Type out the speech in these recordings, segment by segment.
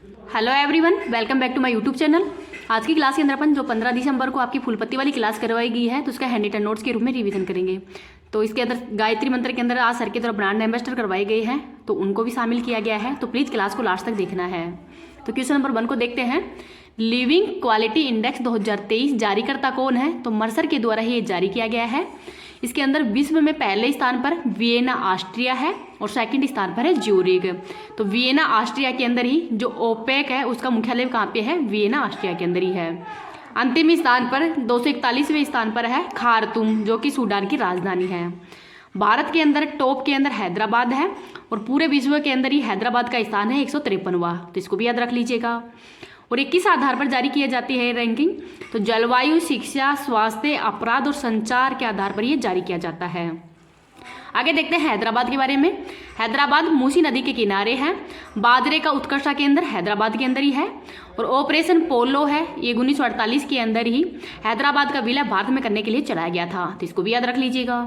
Hello everyone, welcome back to my YouTube channel. आज की class के अंदर अपन जो 15 दिसंबर को आपकी फुल पत्ती वाली क्लास करवाई गई है, तो उसका हैंड रिटन नोट्स के रूप में रिवीजन करेंगे। तो इसके अंदर गायत्री मंत्र के अंदर आज सर की तरफ ब्रांड एम्बेसडर करवाए गए हैं, तो उनको भी शामिल किया गया है। तो प्लीज़ क्लास को लास्ट तक देखना है। तो क्वेश्चन नंबर 1 को देखते हैं। लिविंग क्वालिटी इंडेक्स 2023 जारीकर्ता कौन है? तो मर्सर के द्वारा ही ये जारी किया गया है। इसके अंदर विश्व में पहले स्थान पर वियना ऑस्ट्रिया है और सेकंड स्थान पर है ज्यूरिख। तो वियना ऑस्ट्रिया के अंदर ही जो ओपेक है उसका मुख्यालय कहाँ पे है? वियना ऑस्ट्रिया के अंदर ही है। अंतिम स्थान पर 241वें स्थान पर है खार्तूम, जो कि सूडान की राजधानी है। भारत के अंदर टॉप के अंदर हैदराबाद है और पूरे विश्व के अंदर ही हैदराबाद का स्थान है 153वां। तो इसको भी याद रख लीजिएगा। और ये किस आधार पर जारी की जाती है रैंकिंग? तो जलवायु, शिक्षा, स्वास्थ्य, अपराध और संचार के आधार पर ये जारी किया जाता है। आगे देखते हैं हैदराबाद के बारे में। हैदराबाद मूसी नदी के किनारे है। बाजरे का उत्कृष्टा केंद्र हैदराबाद के अंदर ही है। और ऑपरेशन पोलो है, ये 1948 के अंदर ही हैदराबाद का विलय भारत में करने के लिए चलाया गया था। तो इसको भी याद रख लीजिएगा।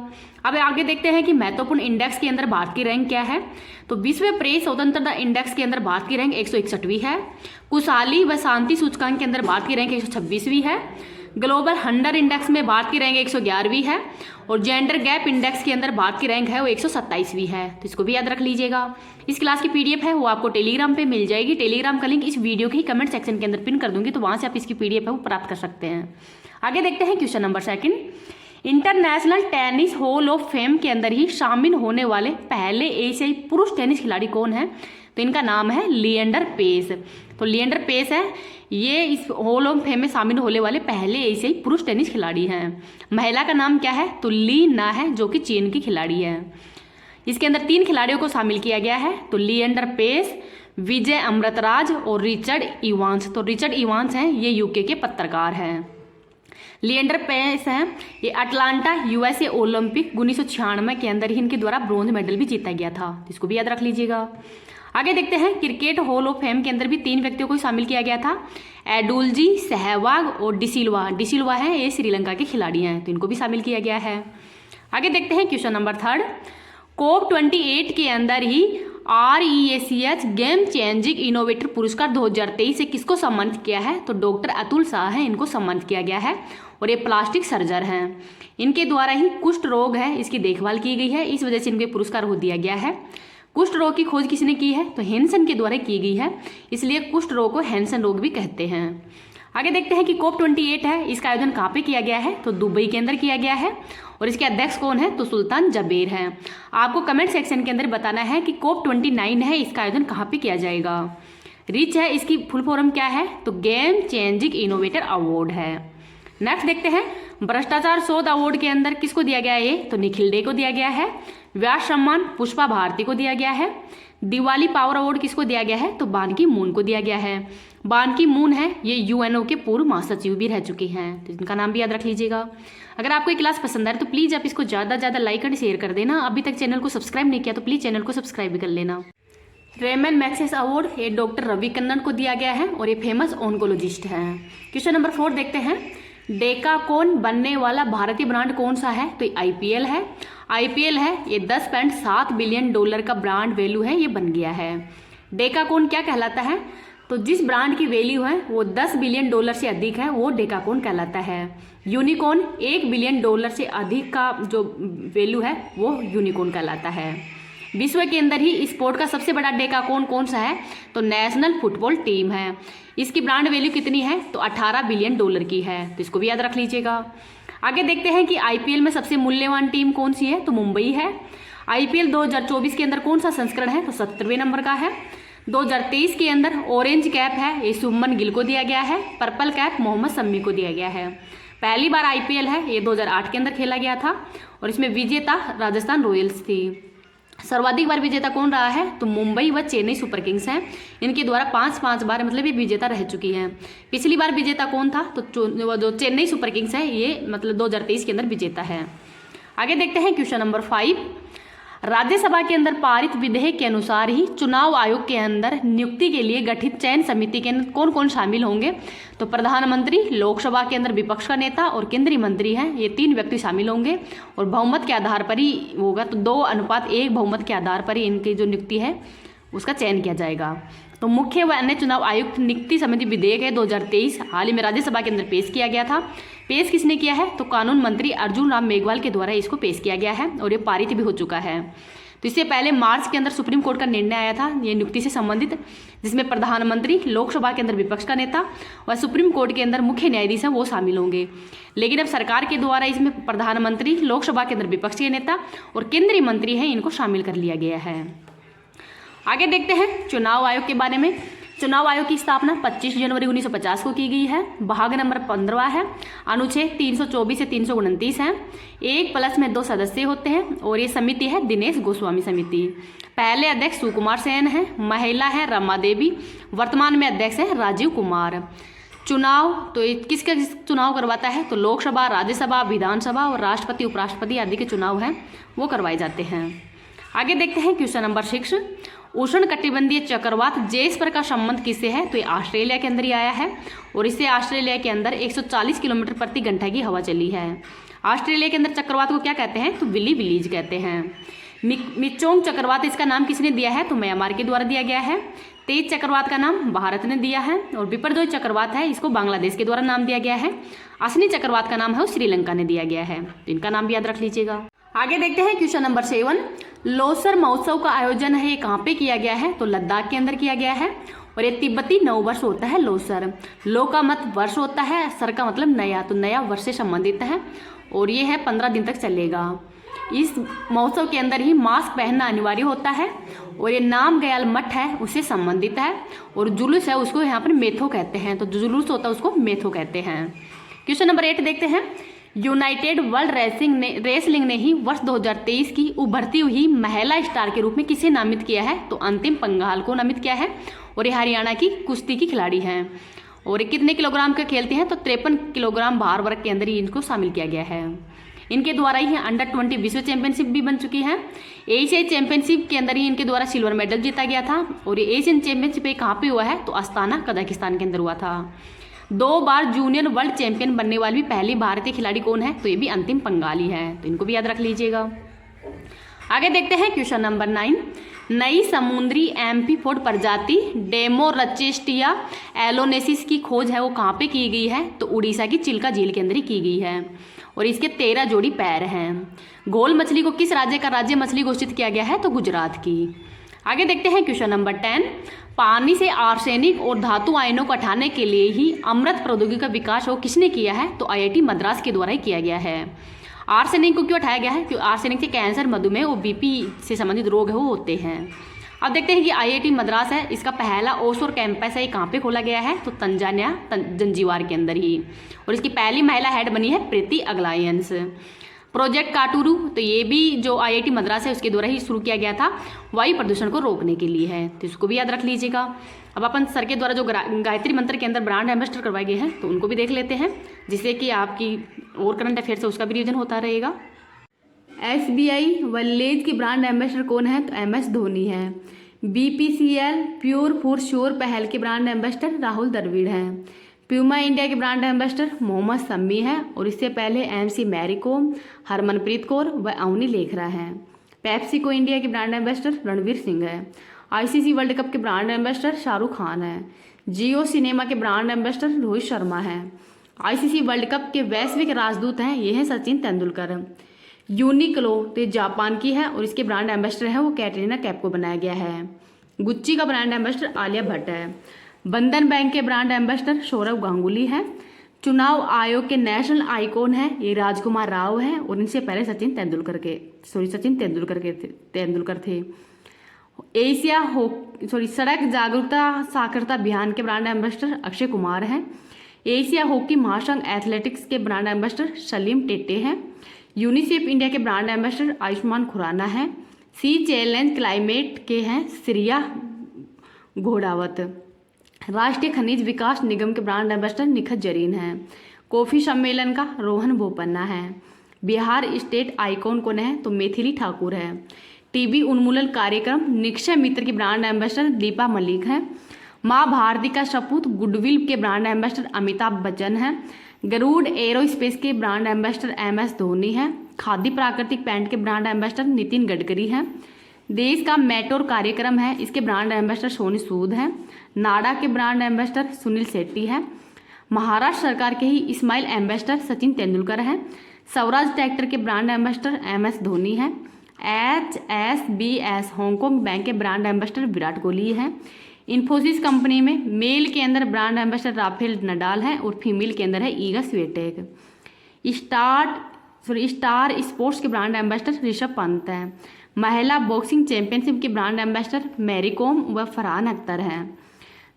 अब आगे देखते हैं कि महत्वपूर्ण इंडेक्स के अंदर भारत की रैंक क्या है। तो विश्व प्रेस स्वतंत्रता इंडेक्स के अंदर भारत की रैंक 161वीं है। खुशहाली व शांति सूचकांक के अंदर भारत की रैंक 126वीं है। ग्लोबल हंडर इंडेक्स में भारत की रैंक 111वीं है। और जेंडर गैप इंडेक्स के अंदर भारत की रैंक है वो 127वीं है। तो इसको भी याद रख लीजिएगा। इस क्लास की पीडीएफ है वो आपको टेलीग्राम पे मिल जाएगी। टेलीग्राम का लिंक इस वीडियो के ही कमेंट सेक्शन के अंदर पिन कर दूंगी, तो वहाँ से आप इसकी पीडीएफ है वो प्राप्त कर सकते हैं। आगे देखते हैं question number 2। International tennis hall of fame के अंदर ही शामिल होने वाले पहले एशियाई पुरुष टेनिस खिलाड़ी कौन है? तो इनका नाम है लिएंडर पेस। तो लिएंडर पेस है, ये इस हॉल ऑफ फेम में शामिल होने वाले पहले एशियाई पुरुष टेनिस खिलाड़ी हैं। महिला का नाम क्या है? तो ली ना है, जो कि चीन की खिलाड़ी है। इसके अंदर 3 खिलाड़ियों को शामिल किया गया है। तो लिएंडर पेस, विजय अमृतराज और रिचर्ड इवांस। तो रिचर्ड इवांस हैं, ये यूके के पत्रकार हैं। लिएंडर पेस हैं, ये अटलांटा यूएसए ओलंपिक 1996 के अंदर ही इनके द्वारा ब्रॉन्ज मेडल भी जीता गया था। इसको भी याद रख लीजिएगा। आगे देखते हैं क्रिकेट हॉल ऑफ फेम के अंदर भी 3 व्यक्तियों को शामिल किया गया था। एडुलजी, सहवाग और डिसिल्वा। डिसिल्वा है, ये श्रीलंका के खिलाड़ी हैं, तो इनको भी शामिल किया गया है। आगे देखते हैं क्वेश्चन नंबर 3। COP28 के अंदर ही REACH गेम चेंजिंग इनोवेटर पुरस्कार 2023 से किसको सम्मानित किया है? तो डॉक्टर अतुल शाह हैं, इनको सम्मानित किया गया है। और ये प्लास्टिक सर्जर हैं। इनके द्वारा ही कुष्ठ रोग है इसकी देखभाल की गई है, इस वजह से इनको पुरस्कार हो दिया गया है। कुष्ठ रोग की खोज किसने की है? तो हैंसन के द्वारा की गई है, इसलिए कुष्ठ रोग को हैंसन रोग भी कहते हैं। आगे देखते हैं कि COP28 है, इसका आयोजन कहाँ पे किया गया है? तो दुबई के अंदर किया गया है। और इसके अध्यक्ष कौन है? तो सुल्तान जबेर हैं। आपको कमेंट सेक्शन के अंदर बताना है कि COP29 है, इसका आयोजन कहाँ पे किया जाएगा। रिच है, इसकी फुल फॉर्म क्या है? तो गेम चेंजिंग इनोवेटर अवार्ड है। नेक्स्ट देखते हैं भ्रष्टाचार शोध अवार्ड के अंदर किसको दिया गया है? तो निखिल डे को दिया गया है। व्यास सम्मान पुष्पा भारती को दिया गया है। दिवाली पावर अवार्ड किसको दिया गया है? तो बान की मून को दिया गया है। बान की मून है, ये यूएनओ के पूर्व महासचिव भी रह चुकी हैं, तो इनका नाम भी याद रख लीजिएगा। अगर आपको ये क्लास पसंद आए तो प्लीज़ आप इसको ज़्यादा से ज़्यादा लाइक और शेयर कर देना। अभी तक चैनल को सब्सक्राइब नहीं किया तो प्लीज़ चैनल को सब्सक्राइब भी कर लेना। रेमन मैक्सेस अवार्ड ये डॉक्टर रवि कन्नन को दिया गया है और ये फेमस ऑन्कोलॉजिस्ट हैं। क्वेश्चन नंबर 4 देखते हैं। डेकाकॉन बनने वाला भारतीय ब्रांड कौन सा है? तो आईपीएल है। आईपीएल है, ये $10.7 बिलियन का ब्रांड वैल्यू है, ये बन गया है। डेकाकॉन क्या कहलाता है? तो जिस ब्रांड की वैल्यू है वो $10 बिलियन से अधिक है, वो डेकाकॉन कहलाता है। यूनिकॉर्न $1 बिलियन से अधिक का जो वैल्यू है वो यूनिकॉर्न कहलाता है। विश्व के अंदर ही स्पोर्ट का सबसे बड़ा डेकाकॉन कौन सा है? तो नेशनल फुटबॉल टीम है। इसकी ब्रांड वैल्यू कितनी है? तो $18 बिलियन की है, तो इसको भी याद रख लीजिएगा। आगे देखते हैं कि आईपीएल में सबसे मूल्यवान टीम कौन सी है? तो मुंबई है। आईपीएल 2024 के अंदर कौन सा संस्करण है? तो 70वें नंबर का है। 2023 के अंदर ऑरेंज कैप है, ये शुभमन गिल को दिया गया है। पर्पल कैप मोहम्मद शमी को दिया गया है। पहली बार आईपीएल है, ये 2008 के अंदर खेला गया था और इसमें विजेता राजस्थान रॉयल्स थी। सर्वाधिक बार विजेता कौन रहा है? तो मुंबई व चेन्नई सुपर किंग्स हैं। इनके द्वारा 5 बार मतलब ये विजेता रह चुकी हैं। पिछली बार विजेता कौन था? तो जो चेन्नई सुपर किंग्स है, ये मतलब 2023 के अंदर विजेता है। आगे देखते हैं क्वेश्चन नंबर 5। राज्यसभा के अंदर पारित विधेयक के अनुसार ही चुनाव आयोग के अंदर नियुक्ति के लिए गठित चयन समिति के अंदर कौन कौन शामिल होंगे? तो प्रधानमंत्री, लोकसभा के अंदर विपक्ष का नेता और केंद्रीय मंत्री हैं, ये 3 व्यक्ति शामिल होंगे और बहुमत के आधार पर ही होगा। तो 2:1 बहुमत के आधार पर ही इनकी जो नियुक्ति है उसका चयन किया जाएगा। तो मुख्य व अन्य चुनाव आयुक्त नियुक्ति समिति विधेयक है 2023 हाल ही में राज्यसभा के अंदर पेश किया गया था। पेश किसने किया है? तो कानून मंत्री अर्जुन राम मेघवाल के द्वारा इसको पेश किया गया है और ये पारित भी हो चुका है। तो इससे पहले मार्च के अंदर सुप्रीम कोर्ट का निर्णय आया था ये नियुक्ति से संबंधित, जिसमें प्रधानमंत्री, लोकसभा के अंदर विपक्ष का नेता और सुप्रीम कोर्ट के अंदर मुख्य न्यायाधीश हैं वो शामिल होंगे। लेकिन अब सरकार के द्वारा इसमें प्रधानमंत्री, लोकसभा के अंदर विपक्ष के नेता और केंद्रीय मंत्री हैं इनको शामिल कर लिया गया है। आगे देखते हैं चुनाव आयोग के बारे में। चुनाव आयोग की स्थापना 25 जनवरी 1950 को की गई है। भाग नंबर 15 है। अनुच्छेद 324 से 329 है। 1 में 2 सदस्य होते हैं और ये समिति है दिनेश गोस्वामी समिति। पहले अध्यक्ष सुकुमार सेन है, महिला है रमा देवी, वर्तमान में अध्यक्ष है राजीव कुमार। चुनाव तो किसका चुनाव करवाता है? तो लोकसभा, राज्यसभा, विधानसभा और राष्ट्रपति, उपराष्ट्रपति आदि के चुनाव हैं वो करवाए जाते हैं। आगे देखते हैं क्वेश्चन नंबर 6। उष्ण कटिबंधीय चक्रवात जेस्पर का संबंध किससे है? तो ये ऑस्ट्रेलिया के अंदर ही आया है और इससे ऑस्ट्रेलिया के अंदर 140 किलोमीटर प्रति घंटा की हवा चली है। ऑस्ट्रेलिया के अंदर चक्रवात को क्या कहते हैं? तो विली विलीज कहते हैं। मिचोंग चक्रवात इसका नाम किसने दिया है? तो म्यांमार के द्वारा दिया गया है। तेज चक्रवात का नाम भारत ने दिया है और बिपरजोय चक्रवात है इसको बांग्लादेश के द्वारा नाम दिया गया है। असनी चक्रवात का नाम है वो श्रीलंका ने दिया गया है। तो इनका नाम भी याद रख लीजिएगा। आगे देखते हैं क्वेश्चन नंबर 7। लोसर महोत्सव का आयोजन है ये कहाँ पे किया गया है? तो लद्दाख के अंदर किया गया है और ये तिब्बती नववर्ष होता है लोसर। लो का मत वर्ष होता है, सर का मतलब नया, तो नया वर्ष से संबंधित है और ये है 15 दिन तक चलेगा। इस महोत्सव के अंदर ही मास्क पहनना अनिवार्य होता है और ये नाम गयाल मठ है उससे संबंधित है और जुलूस है उसको यहाँ पर मेथो कहते हैं। तो जुलूस होता है उसको मेथो कहते हैं। क्वेश्चन नंबर 8 देखते हैं। यूनाइटेड वर्ल्ड रेसलिंग ने ही वर्ष 2023 की उभरती हुई महिला स्टार के रूप में किसे नामित किया है? तो अंतिम पंघाल को नामित किया है और ये हरियाणा की कुश्ती की खिलाड़ी हैं और ये कितने किलोग्राम का खेलते हैं? तो 53 किलोग्राम भार वर्ग के अंदर ही इनको शामिल किया गया है। इनके द्वारा ही अंडर 20 विश्व चैंपियनशिप भी बन चुकी है। एशियाई चैंपियनशिप के अंदर ही इनके द्वारा सिल्वर मेडल जीता गया था और ये एशियन चैंपियनशिप कहाँ पे हुआ है? तो अस्ताना कजाकिस्तान के अंदर हुआ था। 2 बार जूनियर वर्ल्ड चैंपियन बनने वाली भी पहली भारतीय खिलाड़ी कौन है? तो ये भी अंतिम पंघाली है। तो इनको भी याद रख लीजिएगा। आगे देखते हैं क्वेश्चन नंबर 9। नई समुद्री एम्फीपोड प्रजाति डेमोरचेस्टिया एलोनेसिस की खोज है वो कहाँ पे की गई है? तो उड़ीसा की चिल्का झील के अंदर ही की गई है और इसके 13 जोड़ी पैर हैं। घोल मछली को किस राज्य का राज्य मछली घोषित किया गया है? तो गुजरात की। आगे देखते हैं क्वेश्चन नंबर 10। पानी से आर्सेनिक और धातु आयनों को हटाने के लिए ही अमृत प्रौद्योगिकी का विकास वो किसने किया है? तो IIT मद्रास के द्वारा ही किया गया है। आर्सेनिक को क्यों हटाया गया है? क्योंकि आर्सेनिक से कैंसर, मधुमेह और BP से संबंधित रोग है वो होते हैं। अब देखते हैं कि IIT मद्रास है इसका पहला ओसोर कैंपस है कहाँ पे खोला गया है? तो तंजानिया जंजीबार के अंदर ही और इसकी पहली महिला हेड बनी है प्रीति अग्लायंस। प्रोजेक्ट काटुरू तो ये भी जो IIT मद्रास है उसके द्वारा ही शुरू किया गया था, वायु प्रदूषण को रोकने के लिए है। तो इसको भी याद रख लीजिएगा। अब अपन सर के द्वारा जो गायत्री मंत्र के अंदर ब्रांड एम्बेसडर करवाए गए हैं तो उनको भी देख लेते हैं, जिससे कि आपकी और करंट अफेयर से उसका भी रिवीजन होता रहेगा। SBI वल्लेज की ब्रांड एम्बेसडर कौन है? तो MS धोनी है। BPCL प्योर फॉर श्योर पहल के ब्रांड एम्बेसडर राहुल द्रविड़ हैं। प्यूमा इंडिया के ब्रांड एम्बेसडर मोहम्मद शमी है और इससे पहले MC मैरी कॉम, हरमनप्रीत कौर व अवनी लेखरा हैं। पेप्सिको इंडिया के ब्रांड एम्बेसडर रणवीर सिंह है। ICC वर्ल्ड कप के ब्रांड एम्बेसडर शाहरुख खान है। जियो सिनेमा के ब्रांड एम्बेसडर रोहित शर्मा है। ICC वर्ल्ड कप के वैश्विक राजदूत हैं ये हैं सचिन तेंदुलकर। यूनिक्लो तो जापान की है और इसके ब्रांड एम्बेसडर है वो कैटरीना कैफ को बनाया गया है। गुच्ची का ब्रांड एम्बेसडर आलिया भट्ट है। बंधन बैंक के ब्रांड एम्बेसडर सौरव गांगुली है। चुनाव आयोग के नेशनल आइकॉन है ये राजकुमार राव है और इनसे पहले सचिन तेंदुलकर थे। एशिया सड़क जागरूकता साक्षरता अभियान के ब्रांड एम्बेसडर अक्षय कुमार हैं। एशिया हॉकी महासंघ एथलेटिक्स के ब्रांड एम्बेसडर सलीम टेटे हैं। यूनिसेफ इंडिया के ब्रांड एम्बेसडर आयुष्मान खुराना है। सी चैलेंज क्लाइमेट के हैं श्रिया घोड़ावत। राष्ट्रीय खनिज विकास निगम के ब्रांड एम्बेसडर निखत जरीन हैं। कॉफी सम्मेलन का रोहन बोपन्ना है। बिहार स्टेट आइकॉन कौन है? तो मैथिली ठाकुर है। TB उन्मूलन कार्यक्रम निक्षय मित्र की ब्रांड एम्बेसडर दीपा मलिक हैं। माँ भारती का सपूत गुडविल के ब्रांड एम्बेसडर अमिताभ बच्चन हैं। गरुड़ एरोस्पेस के ब्रांड एम्बेसडर MS धोनी हैं। खादी प्राकृतिक पैंट के ब्रांड एम्बेसडर नितिन गडकरी हैं। देश का मेट्रो कार्यक्रम है इसके ब्रांड एम्बेसडर सोनी सूद हैं। नाडा के ब्रांड एम्बेसडर सुनील शेट्टी है। महाराष्ट्र सरकार के ही इस्माइल एम्बेसडर सचिन तेंदुलकर है। स्वराज ट्रैक्टर के ब्रांड एम्बेसडर MS धोनी है। HSBC हांगकांग बैंक के ब्रांड एम्बेसडर विराट कोहली है। इन्फोसिस कंपनी में मेल के अंदर ब्रांड एम्बेसडर राफेल नडाल है और फीमेल के अंदर है ईगा स्वीटेक। स्टार स्पोर्ट्स के ब्रांड एम्बेसडर ऋषभ पंत है। महिला बॉक्सिंग चैंपियनशिप के ब्रांड एम्बेसडर मैरी कॉम व फरहान अख्तर हैं।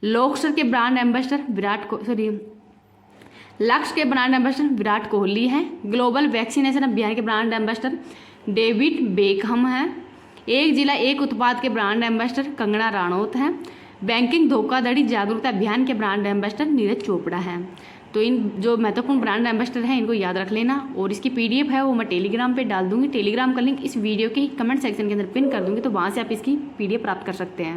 लक्ष्य के ब्रांड एम्बेसडर विराट कोहली हैं। ग्लोबल वैक्सीनेशन अभियान के ब्रांड एम्बेसडर डेविड बेकहम हैं। एक जिला एक उत्पाद के ब्रांड एम्बेसडर कंगना राणौत हैं। बैंकिंग धोखाधड़ी जागरूकता अभियान के ब्रांड एम्बेसडर नीरज चोपड़ा हैं। तो इन जो महत्वपूर्ण ब्रांड एम्बेसडर हैं इनको याद रख लेना, और इसकी PDF है वो मैं टेलीग्राम पे डाल दूंगी। टेलीग्राम का लिंक इस वीडियो के कमेंट सेक्शन के अंदर पिन कर दूंगी, तो वहाँ से आप इसकी PDF प्राप्त कर सकते हैं।